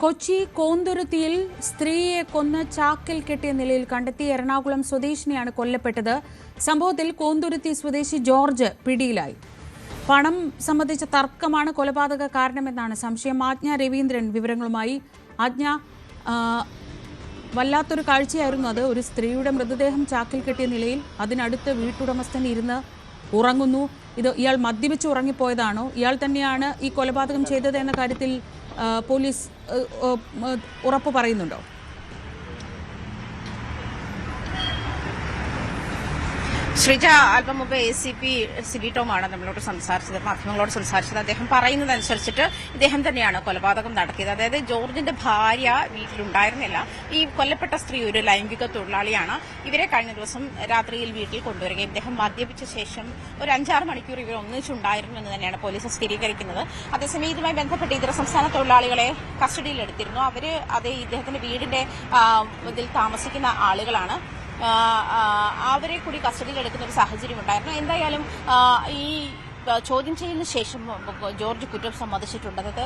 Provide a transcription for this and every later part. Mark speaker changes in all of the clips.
Speaker 1: കൊച്ചി കോന്തുരുത്തിയിൽ സ്ത്രീയെ കൊന്ന് ചാക്കിൽ കെട്ടിയ നിലയിൽ കണ്ടെത്തി. എറണാകുളം സ്വദേശിനിയാണ് കൊല്ലപ്പെട്ടത്. സംഭവത്തിൽ കോന്തുരുത്തി സ്വദേശി ജോർജ് പിടിയിലായി. പണം സംബന്ധിച്ച തർക്കമാണ് കൊലപാതക കാരണമെന്നാണ് സംശയം. ആജ്ഞ രവീന്ദ്രൻ വിവരങ്ങളുമായി. ആജ്ഞ, വല്ലാത്തൊരു കാഴ്ചയായിരുന്നു അത്. ഒരു സ്ത്രീയുടെ മൃതദേഹം ചാക്കിൽ കെട്ടിയ നിലയിൽ, അതിനടുത്ത് വീട്ടുടമസ്ഥൻ ഇരുന്ന് ഉറങ്ങുന്നു. ഇയാൾ മദ്യപിച്ച് ഉറങ്ങിപ്പോയതാണോ? ഇയാൾ തന്നെയാണ് ഈ കൊലപാതകം ചെയ്തത് എന്ന കാര്യത്തിൽ പോലീസ് ഉറപ്പ് പറയുന്നുണ്ടോ?
Speaker 2: ശ്രീജ, അല്പം മുമ്പ് ACP സിബി ടോമാണ് നമ്മളോട് സംസാരിച്ചത്, മാധ്യമങ്ങളോട് സംസാരിച്ചത്. അദ്ദേഹം പറയുന്നതനുസരിച്ചിട്ട് ഇദ്ദേഹം തന്നെയാണ് കൊലപാതകം നടത്തിയത്. അതായത് ജോർജിന്റെ ഭാര്യ വീട്ടിലുണ്ടായിരുന്നില്ല. ഈ കൊല്ലപ്പെട്ട സ്ത്രീ ഒരു ലൈംഗിക തൊഴിലാളിയാണ്. ഇവരെ കഴിഞ്ഞ ദിവസം രാത്രിയിൽ വീട്ടിൽ കൊണ്ടുവരികയും ഇദ്ദേഹം മദ്യപിച്ച ശേഷം ഒരു 5-6 മണിക്കൂർ ഇവർ ഒന്നിച്ചുണ്ടായിരുന്നു എന്ന് തന്നെയാണ് പോലീസ് സ്ഥിരീകരിക്കുന്നത്. അതേസമയം ഇതുമായി ബന്ധപ്പെട്ട് ഇതര സംസ്ഥാന തൊഴിലാളികളെ കസ്റ്റഡിയിലെടുത്തിരുന്നു. അവര് ഇദ്ദേഹത്തിന്റെ വീടിന്റെ ഇതിൽ താമസിക്കുന്ന ആളുകളാണ്. അവരെ കൂടി കസ്റ്റഡിയിലെടുക്കുന്ന ഒരു സാഹചര്യം ഉണ്ടായിരുന്നു. എന്തായാലും ഈ ചോദ്യം ചെയ്യലിന് ശേഷം ജോർജ് കുറ്റം സമ്മതിച്ചിട്ടുണ്ട്. അതായത്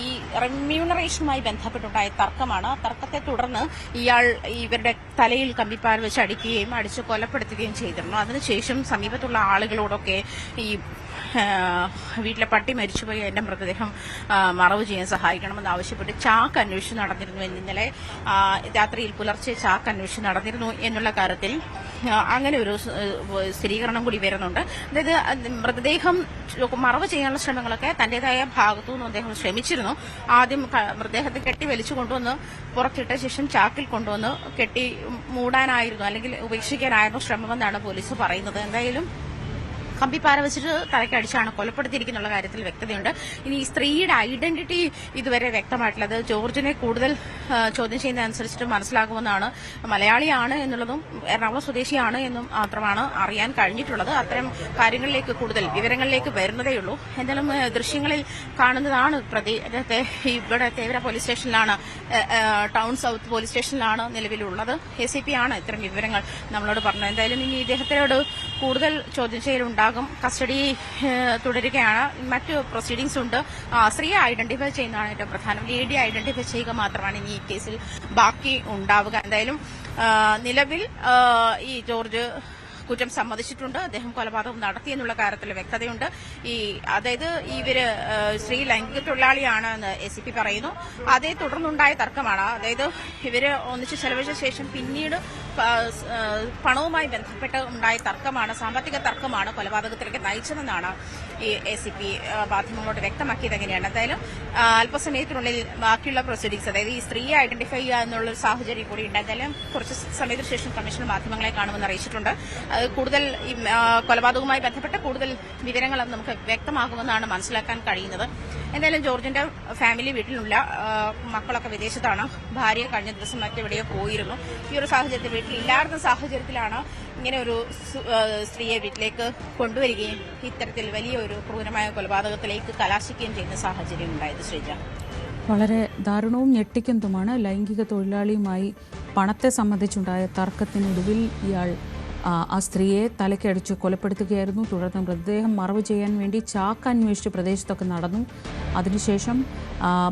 Speaker 2: ഈ റെമ്യൂണറേഷനുമായി ബന്ധപ്പെട്ടുണ്ടായ തർക്കമാണ്. തർക്കത്തെ തുടർന്ന് ഇയാൾ ഇവരുടെ തലയിൽ കമ്പിപ്പാൽ വെച്ച് അടിക്കുകയും അടിച്ച് കൊലപ്പെടുത്തുകയും ചെയ്തിരുന്നു. അതിനുശേഷം സമീപത്തുള്ള ആളുകളോടൊക്കെ ഈ വീട്ടിലെ പട്ടി മരിച്ചുപോയി എന്റെ മൃതദേഹം മറവ് ചെയ്യാൻ സഹായിക്കണമെന്ന് ആവശ്യപ്പെട്ട് ചാക്ക് അന്വേഷിച്ച് നടന്നിരുന്നു. ഇന്നലെ രാത്രിയിൽ പുലർച്ചെ ചാക്ക് അന്വേഷിച്ച് നടന്നിരുന്നു എന്നുള്ള കാര്യത്തിൽ അങ്ങനെ ഒരു സ്ഥിരീകരണം കൂടി വരുന്നുണ്ട്. അതായത് മൃതദേഹം മറവ് ചെയ്യാനുള്ള ശ്രമങ്ങളൊക്കെ തന്റേതായ ഭാഗത്തുനിന്ന് അദ്ദേഹം ശ്രമിച്ചിരുന്നു. ആദ്യം മൃതദേഹത്തെ കെട്ടി വലിച്ചു കൊണ്ടുവന്ന് പുറത്തിട്ട ശേഷം ചാക്കിൽ കൊണ്ടുവന്ന് കെട്ടി മൂടാനായിരുന്നു അല്ലെങ്കിൽ ഉപേക്ഷിക്കാനായിരുന്നു ശ്രമമെന്നാണ് പോലീസ് പറയുന്നത്. എന്തായാലും കമ്പിപ്പാര വെച്ചിട്ട് തലക്കടിച്ചാണ് കൊലപ്പെടുത്തിയിരിക്കുന്ന കാര്യത്തിൽ വ്യക്തതയുണ്ട്. ഇനി ഈ സ്ത്രീയുടെ ഐഡന്റിറ്റി ഇതുവരെ വ്യക്തമായിട്ടില്ല. അത് ജോർജിനെ കൂടുതൽ ചോദ്യം ചെയ്യുന്നതനുസരിച്ചിട്ട് മനസ്സിലാകുമെന്നാണ്. മലയാളിയാണ് എന്നുള്ളതും എറണാകുളം സ്വദേശിയാണ് എന്നും മാത്രമാണ് അറിയാൻ കഴിഞ്ഞിട്ടുള്ളത്. അത്തരം കാര്യങ്ങളിലേക്ക് കൂടുതൽ വിവരങ്ങളിലേക്ക് വരുന്നതേയുള്ളൂ. എന്തായാലും ദൃശ്യങ്ങളിൽ കാണുന്നതാണ് പ്രതി. ഇവിടെ തേവര പോലീസ് സ്റ്റേഷനിലാണ്, ടൗൺ സൌത്ത് പോലീസ് സ്റ്റേഷനിലാണ് നിലവിലുള്ളത്. ACP ആണ് ഇത്തരം വിവരങ്ങൾ നമ്മളോട് പറഞ്ഞത്. എന്തായാലും ഇനി ഇദ്ദേഹത്തിനോട് കൂടുതൽ ചോദ്യം ചെയ്യലുണ്ടാകും. കസ്റ്റഡി തുടരുകയാണ്. മറ്റ് പ്രൊസീഡിംഗ്സ് ഉണ്ട്. സ്ത്രീയെ ഐഡന്റിഫൈ ചെയ്യുന്നതാണ് ഏറ്റവും പ്രധാനം. ലേഡി ഐഡന്റിഫൈ ചെയ്യുക മാത്രമാണ് ഇനി ഈ കേസിൽ ബാക്കി ഉണ്ടാവുക. എന്തായാലും നിലവിൽ ഈ ജോർജ് കുറ്റം സമ്മതിച്ചിട്ടുണ്ട്. അദ്ദേഹം കൊലപാതകം നടത്തിയെന്നുള്ള കാര്യത്തിൽ വ്യക്തതയുണ്ട്. അതായത് ഇവര് സ്ത്രീ ലൈംഗിക തൊഴിലാളിയാണ് എന്ന് ACP പറയുന്നു. അതേ തുടർന്നുണ്ടായ തർക്കമാണ്. അതായത് ഇവര് ഒന്നിച്ച് ചെലവഴിച്ച ശേഷം പിന്നീട് പണവുമായി ബന്ധപ്പെട്ട് ഉണ്ടായ തർക്കമാണ്, സാമ്പത്തിക തർക്കമാണ് കൊലപാതകത്തിലേക്ക് നയിച്ചതെന്നാണ് ഈ ACP മാധ്യമങ്ങളോട് വ്യക്തമാക്കിയത്. എങ്ങനെയാണ് എന്തായാലും അല്പസമയത്തിനുള്ളിൽ ബാക്കിയുള്ള പ്രൊസീഡിംഗ്സ്, അതായത് ഈ സ്ത്രീയെ ഐഡന്റിഫൈ ചെയ്യുക എന്നുള്ള സാഹചര്യം കൂടി ഉണ്ട്. എന്തായാലും കുറച്ച് സമയത്തിന് ശേഷം കമ്മീഷൻ മാധ്യമങ്ങളെ കാണുമെന്ന് അറിയിച്ചിട്ടുണ്ട്. കൂടുതൽ കൊലപാതകവുമായി ബന്ധപ്പെട്ട കൂടുതൽ വിവരങ്ങൾ നമുക്ക് വ്യക്തമാകുമെന്നാണ് മനസ്സിലാക്കാൻ കഴിയുന്നത്. എന്തായാലും ജോർജിന്റെ ഫാമിലി വീട്ടിലുള്ള മക്കളൊക്കെ വിദേശത്താണ്. ഭാര്യ കഴിഞ്ഞ ദിവസം മറ്റെവിടെയോ പോയിരുന്നു. ഈ ഒരു സാഹചര്യത്തിൽ വീട്ടിലില്ലായിരുന്ന സാഹചര്യത്തിലാണ് ഇങ്ങനെ ഒരു സ്ത്രീയെ വീട്ടിലേക്ക് കൊണ്ടുവരികയും ഇത്തരത്തിൽ വലിയൊരു ക്രൂരമായ കൊലപാതകത്തിലേക്ക് കലാശിക്കുകയും ചെയ്യുന്ന സാഹചര്യം ഉണ്ടായത്. ശ്രീജ,
Speaker 1: വളരെ ദാരുണവും ഞെട്ടിക്കുന്നതുമാണ്. ലൈംഗിക തൊഴിലാളിയുമായി പണത്തെ സംബന്ധിച്ചുണ്ടായ തർക്കത്തിനൊടുവിൽ ഇയാൾ ആ സ്ത്രീയെ തലക്കടിച്ച് കൊലപ്പെടുത്തുകയായിരുന്നു. തുടർന്ന് മൃതദേഹം മറവ് ചെയ്യാൻ വേണ്ടി ചാക്ക് അന്വേഷിച്ച് പ്രദേശത്തൊക്കെ നടന്നു. അതിനുശേഷം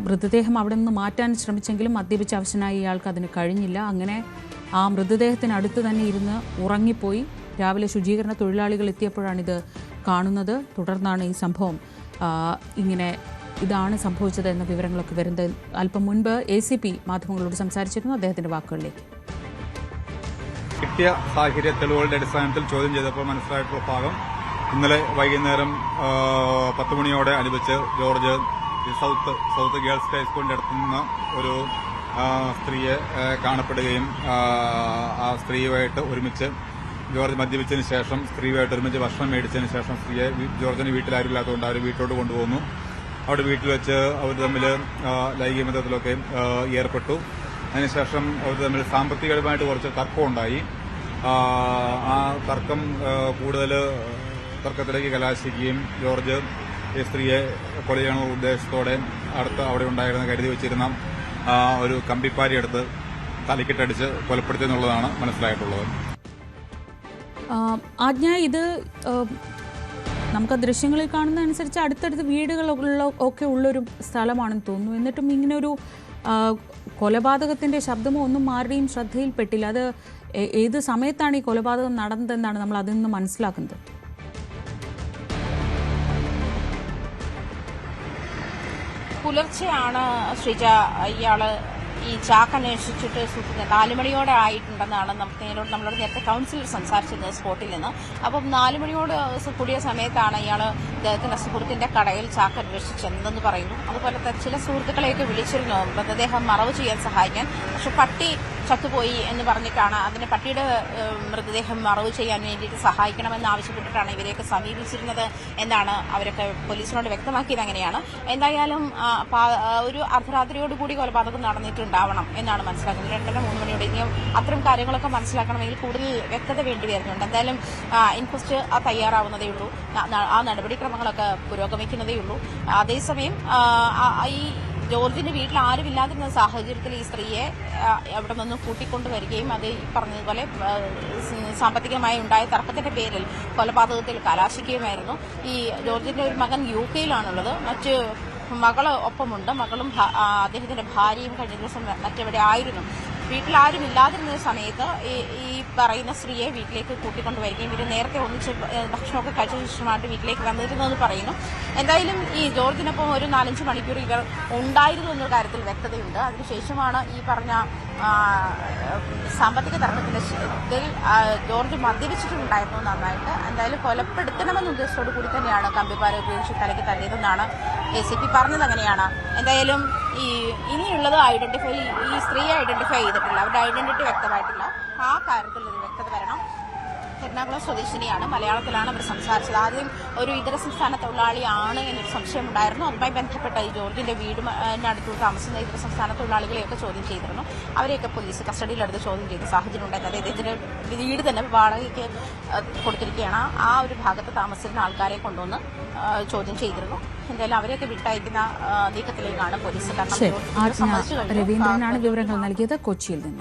Speaker 1: മൃതദേഹം അവിടെ നിന്ന് മാറ്റാൻ ശ്രമിച്ചെങ്കിലും മദ്യപിച്ച അവശനായ ഇയാൾക്ക് അതിന് കഴിഞ്ഞില്ല. അങ്ങനെ ആ മൃതദേഹത്തിനടുത്ത് തന്നെ ഇരുന്ന് ഉറങ്ങിപ്പോയി. രാവിലെ ശുചീകരണ തൊഴിലാളികൾ എത്തിയപ്പോഴാണിത് കാണുന്നത്. തുടർന്നാണ് ഈ സംഭവം ഇതാണ് സംഭവിച്ചത് എന്ന വിവരങ്ങളൊക്കെ വരുന്നത്. അല്പം മുൻപ് ACP മാധ്യമങ്ങളോട് സംസാരിച്ചിരുന്നു. അദ്ദേഹത്തിന്റെ വാക്കുകളിലേക്ക്.
Speaker 3: കിട്ടിയ സാഹചര്യ തെളിവുകളുടെ അടിസ്ഥാനത്തിൽ ചോദ്യം ചെയ്തപ്പോൾ മനസ്സിലായിട്ടുള്ള ഭാഗം, ഇന്നലെ വൈകുന്നേരം 10 മണിയോടെ അനുബന്ധിച്ച് ജോർജ് സൗത്ത് ഗേൾസ് ഹൈസ്കൂളിന്റെ അടുത്ത് നിന്ന് ഒരു സ്ത്രീയെ കാണപ്പെടുകയും ആ സ്ത്രീയുമായിട്ട് ഒരുമിച്ച് ജോർജ് മദ്യപിച്ചതിന് ശേഷം സ്ത്രീയുമായിട്ട് ഒരുമിച്ച് ഭക്ഷണം മേടിച്ചതിന് ശേഷം സ്ത്രീയെ ജോർജിന് വീട്ടിലാരുമില്ലാത്തതുകൊണ്ട് അവർ വീട്ടിലോട്ട് കൊണ്ടുപോകുന്നു. അവിടെ വീട്ടിൽ വെച്ച് അവർ തമ്മിൽ ലൈംഗിക ബന്ധത്തിലൊക്കെ ഏർപ്പെട്ടു. അതിനുശേഷം അവർ തമ്മിൽ സാമ്പത്തികപരമായിട്ട് കുറച്ച് തർക്കമുണ്ടായി. ആ തർക്കം കൂടുതൽ തർക്കത്തിലേക്ക് കലാശിക്കുകയും ജോർജ് ഈ സ്ത്രീയെ കൊല ചെയ്യണമെന്ന ഉദ്ദേശത്തോടെ അവിടെ ഉണ്ടായിരുന്ന കരുതി വെച്ചിരുന്ന ഒരു കമ്പിപ്പാരി എടുത്ത് തലക്കിട്ടടിച്ച് കൊലപ്പെടുത്തിയെന്നുള്ളതാണ് മനസ്സിലായിട്ടുള്ളത്.
Speaker 1: ആജ്ഞ, ഇത് നമുക്ക് ദൃശ്യങ്ങളിൽ കാണുന്നതനുസരിച്ച് അടുത്തടുത്ത് വീടുകളുള്ള ഒക്കെ ഉള്ളൊരു സ്ഥലമാണെന്ന് തോന്നുന്നു. എന്നിട്ടും ഇങ്ങനൊരു കൊലപാതകത്തിന്റെ ശബ്ദമോ ഒന്നും ആരുടെയും ശ്രദ്ധയിൽപ്പെട്ടില്ല. അത് ഏത് സമയത്താണ് ഈ കൊലപാതകം നടന്നതെന്നാണ് നമ്മൾ അതിൽ നിന്ന് മനസ്സിലാക്കുന്നത്.
Speaker 2: പുലർച്ചെയാണ് ശ്രീജ ഇയാള് ഈ ചാക്ക് അന്വേഷിച്ചിട്ട് 4 മണിയോടെ ആയിട്ടുണ്ടെന്നാണ് നമ്മളോട് നേരത്തെ കൗൺസിലർ സംസാരിച്ചിരുന്നത് സ്പോട്ടിൽ നിന്ന്. അപ്പം 4 മണിയോട് കൂടിയ സമയത്താണ് ഇയാൾ ഇദ്ദേഹത്തിന്റെ സുഹൃത്തിന്റെ കടയിൽ ചാക്ക് അന്വേഷിച്ചെന്ന് പറയുന്നു. അതുപോലെ ചില സുഹൃത്തുക്കളെയൊക്കെ വിളിച്ചിരുന്നു മൃതദേഹം മറവ് ചെയ്യാൻ സഹായിക്കാൻ. പക്ഷെ പട്ടി ചത്തുപോയി എന്ന് പറഞ്ഞിട്ടാണ് അതിന് പട്ടിയുടെ മൃതദേഹം മറവ് ചെയ്യാൻ വേണ്ടിയിട്ട് സഹായിക്കണമെന്ന് ആവശ്യപ്പെട്ടിട്ടാണ് ഇവരെയൊക്കെ സമീപിച്ചിരുന്നത് എന്നാണ് അവരൊക്കെ പോലീസിനോട് വ്യക്തമാക്കിയത്. അങ്ങനെയാണ്. എന്തായാലും ഒരു അർദ്ധരാത്രിയോടുകൂടി കൊലപാതകം നടന്നിട്ടുണ്ടാവണം എന്നാണ് മനസ്സിലാക്കുന്നത്. 2-3 മണിയോടെ. ഇനിയും അത്തരം കാര്യങ്ങളൊക്കെ മനസ്സിലാക്കണമെങ്കിൽ കൂടുതൽ വ്യക്തത വേണ്ടി വരുന്നുണ്ട്. എന്തായാലും ഇൻക്വസ്റ്റ് തയ്യാറാവുന്നതേ ഉള്ളൂ. ആ നടപടിക്രമങ്ങളൊക്കെ പുരോഗമിക്കുന്നതേ ഉള്ളൂ. അതേസമയം ഈ ജോർജിന്റെ വീട്ടിൽ ആരുമില്ലാതിരുന്ന സാഹചര്യത്തിൽ ഈ സ്ത്രീയെ അവിടെ നിന്ന് കൂട്ടിക്കൊണ്ടുവരികയും അത് പറഞ്ഞതുപോലെ സാമ്പത്തികമായി ഉണ്ടായ തർക്കത്തിന്റെ പേരിൽ കൊലപാതകത്തിൽ കലാശിക്കുകയുമായിരുന്നു. ഈ ജോർജിന്റെ ഒരു മകൻ UK-യിലാണുള്ളത്. മറ്റ് മകള് ഒപ്പമുണ്ട്. മകളും അദ്ദേഹത്തിന്റെ ഭാര്യയും കഴിഞ്ഞ ദിവസം മറ്റെവിടെ ആയിരുന്നു. വീട്ടിൽ ആരും ഇല്ലാതിരുന്ന സമയത്ത് ഈ പറയുന്ന സ്ത്രീയെ വീട്ടിലേക്ക് കൂട്ടിക്കൊണ്ടുവരികയും ഇവർ നേരത്തെ ഒന്നിച്ച് ഭക്ഷണമൊക്കെ കഴിച്ച ശേഷമായിട്ട് വീട്ടിലേക്ക് വന്നിരുന്നെന്ന് പറയുന്നു. എന്തായാലും ഈ ജോർജിനൊപ്പം ഒരു 4-5 മണിക്കൂർ ഇവർ ഉണ്ടായിരുന്നു എന്ന കാര്യത്തിൽ വ്യക്തതയുണ്ട്. അതിനുശേഷമാണ് ഈ പറഞ്ഞ സാമ്പത്തിക തർക്കത്തിന്റെ ജോർജ് മദ്യപിച്ചിട്ടുണ്ടായിരുന്നു നന്നായിട്ട്. എന്തായാലും കൊലപ്പെടുത്തണമെന്ന ഉദ്ദേശത്തോടു കൂടി തന്നെയാണ് കമ്പിപ്പാര ഉപയോഗിച്ച് തലയ്ക്ക് തല്ലിയതെന്നാണ് ACP പറഞ്ഞത്. അങ്ങനെയാണ്. എന്തായാലും ഇനിയുള്ളത് ഈ സ്ത്രീയെ ഐഡന്റിഫൈ ചെയ്തിട്ടില്ല. അവരുടെ ഐഡന്റിറ്റി വ്യക്തമായിട്ടില്ല. ആ കാര്യത്തിൽ ഒരു വ്യക്തത വരണം. എറണാകുളം സ്വദേശിനിയാണ്. മലയാളത്തിലാണ് അവർ സംസാരിച്ചത്. ആദ്യം ഒരു ഇതര സംസ്ഥാന തൊഴിലാളിയാണ് എന്നൊരു സംശയമുണ്ടായിരുന്നു. അതുമായി ബന്ധപ്പെട്ട ഈ ജോർജിന്റെ വീടിനടുത്ത് താമസിക്കുന്ന ഇതര സംസ്ഥാന തൊഴിലാളികളെയൊക്കെ ചോദ്യം ചെയ്തിരുന്നു. അവരെയൊക്കെ പോലീസ് കസ്റ്റഡിയിലെടുത്ത് ചോദ്യം ചെയ്ത സാഹചര്യം ഉണ്ടായിരുന്നു. അതായത് ഇതിന്റെ വീട് തന്നെ വാടകയ്ക്ക് കൊടുത്തിരിക്കുകയാണ്. ആ ഒരു ഭാഗത്ത് താമസിച്ചിരുന്ന ആൾക്കാരെ കൊണ്ടുവന്ന് ചോദ്യം ചെയ്തിരുന്നു. എന്തായാലും അവരെയൊക്കെ വിട്ടയക്കുന്ന നീക്കത്തിലേക്കാണ് പോലീസ്.
Speaker 1: രവീന്ദ്രനാണ് വിവരങ്ങൾ നൽകിയത് കൊച്ചിയിൽ നിന്ന്.